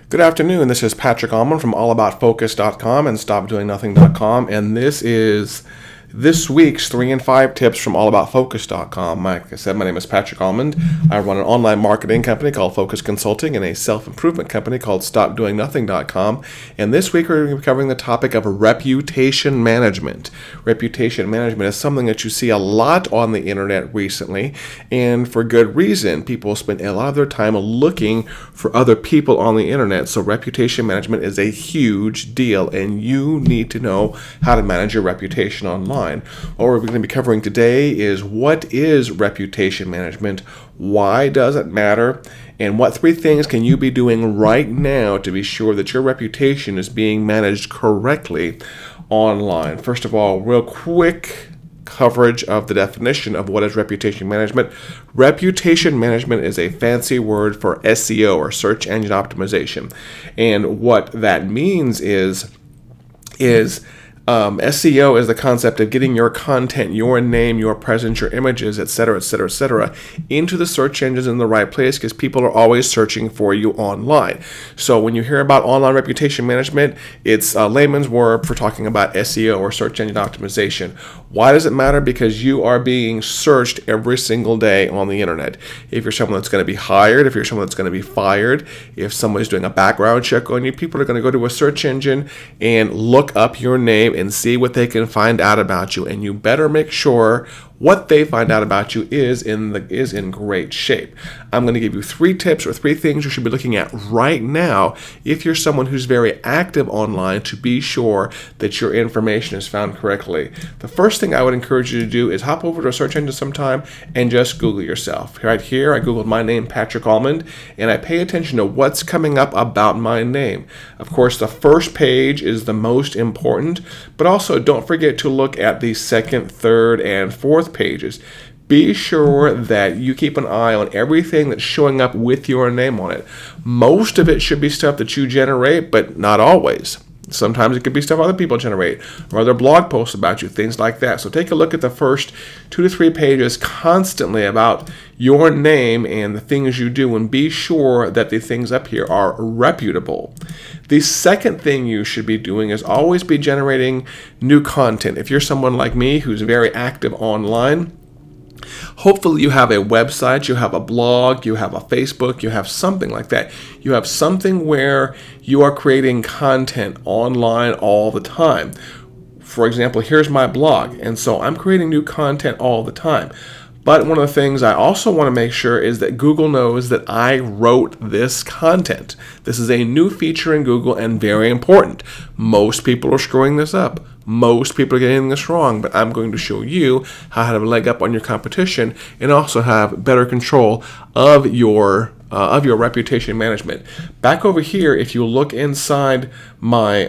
Good afternoon. This is Patrick Allmond from allaboutfocus.com and stopdoingnothing.com, and this is this week's 3 and 5 tips from allaboutfocus.com. Like I said, my name is Patrick Allmond. I run an online marketing company called Focus Consulting and a self-improvement company called stopdoingnothing.com. And this week we're going to be covering the topic of reputation management. Reputation management is something that you see a lot on the internet recently, and for good reason. People spend a lot of their time looking for other people on the internet. So reputation management is a huge deal, and you need to know how to manage your reputation online. What we're going to be covering today is what is reputation management, why does it matter, and what 3 things can you be doing right now to be sure that your reputation is being managed correctly online. First of all, real quick coverage of the definition of what is reputation management. Reputation management is a fancy word for SEO, or search engine optimization. And what that means is SEO is the concept of getting your content, your name, your presence, your images, etc., etc., etc., into the search engines in the right place, because people are always searching for you online. So when you hear about online reputation management, it's a layman's word for talking about SEO, or search engine optimization. Why does it matter? Because you are being searched every single day on the internet. If you're someone that's going to be hired, if you're someone that's going to be fired, if somebody's doing a background check on you, people are going to go to a search engine and look up your name and see what they can find out about you, and you better make sure what they find out about you is in great shape. I'm going to give you 3 tips or 3 things you should be looking at right now if you're someone who's very active online, to be sure that your information is found correctly. The first thing I would encourage you to do is hop over to a search engine sometime and just Google yourself. Right here, I Googled my name, Patrick Allmond, and I pay attention to what's coming up about my name. Of course, the first page is the most important, but also don't forget to look at the 2nd, 3rd, and 4th pages. Be sure that you keep an eye on everything that's showing up with your name on it. Most of it should be stuff that you generate, but not always. Sometimes it could be stuff other people generate, or other blog posts about you, things like that. So take a look at the first 2 to 3 pages constantly about your name and the things you do, and be sure that the things up here are reputable. The second thing you should be doing is always be generating new content. If you're someone like me who's very active online, hopefully you have a website, you have a blog, you have a Facebook, you have something like that. You have something where you are creating content online all the time. For example, here's my blog, and so I'm creating new content all the time. But one of the things I also want to make sure is that Google knows that I wrote this content. This is a new feature in Google and very important. Most people are screwing this up. Most people are getting this wrong, but I'm going to show you how to have a leg up on your competition and also have better control of your reputation management. Back over here, if you look inside my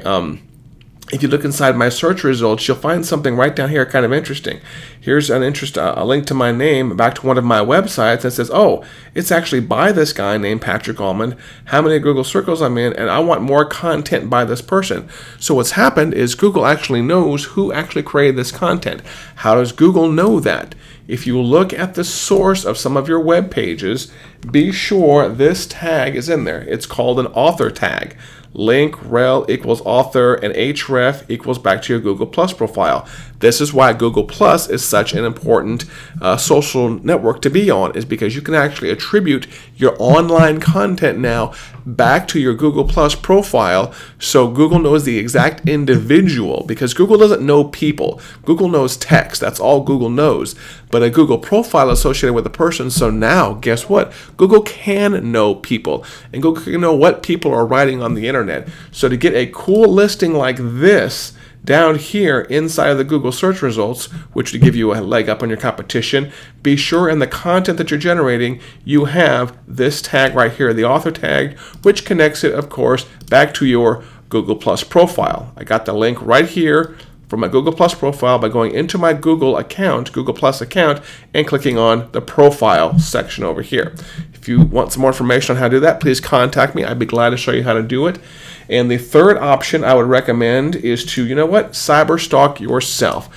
search results, you'll find something right down here kind of interesting. Here's a link to my name back to one of my websites that says, oh, it's actually by this guy named Patrick Allmond, how many Google circles I'm in, and I want more content by this person. So what's happened is Google actually knows who actually created this content. How does Google know that? If you look at the source of some of your web pages, be sure this tag is in there. It's called an author tag. Link rel equals author, and href equals back to your Google Plus profile. This is why Google Plus is such an important social network to be on, is because you can actually attribute your online content now back to your Google Plus profile, so Google knows the exact individual, because Google doesn't know people. Google knows text. That's all Google knows. But a Google profile associated with a person, so now guess what? Google can know people, and Google can know what people are writing on the internet. So to get a cool listing like this down here inside of the Google search results, which would give you a leg up on your competition, be sure in the content that you're generating you have this tag right here, the author tag, which connects it, of course, back to your Google Plus profile. I got the link right here from my Google Plus profile by going into my Google Plus account, and clicking on the profile section over here. If you want some more information on how to do that, please contact me. I'd be glad to show you how to do it. And the third option I would recommend is to, cyber stalk yourself.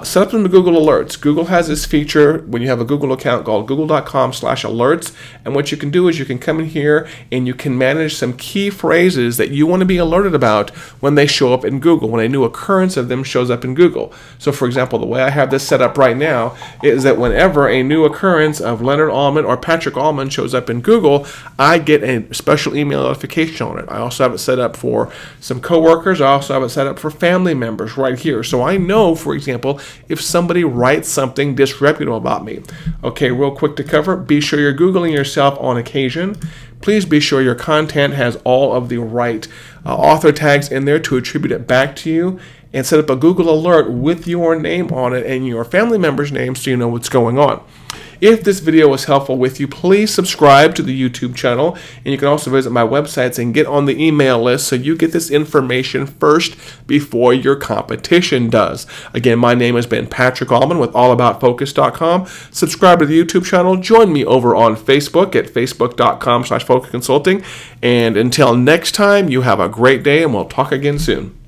Set up some Google Alerts. Google has this feature when you have a Google account called google.com/alerts. And what you can do is you can come in here and you can manage some key phrases that you want to be alerted about when they show up in Google, when a new occurrence of them shows up in Google. So for example, the way I have this set up right now is that whenever a new occurrence of Leonard Allmond or Patrick Allmond shows up in Google, I get a special email notification on it. I also have it set up for some coworkers. I also have it set up for family members right here. So I know, for example, if somebody writes something disreputable about me. Okay, real quick to cover, be sure you're Googling yourself on occasion. Please be sure your content has all of the right author tags in there to attribute it back to you, and set up a Google alert with your name on it and your family member's name so you know what's going on. If this video was helpful with you, please subscribe to the YouTube channel, and you can also visit my websites and get on the email list so you get this information first before your competition does. Again, my name has been Patrick Allmond with allaboutfocus.com. Subscribe to the YouTube channel. Join me over on Facebook at facebook.com/focusconsulting. And until next time, you have a great day, and we'll talk again soon.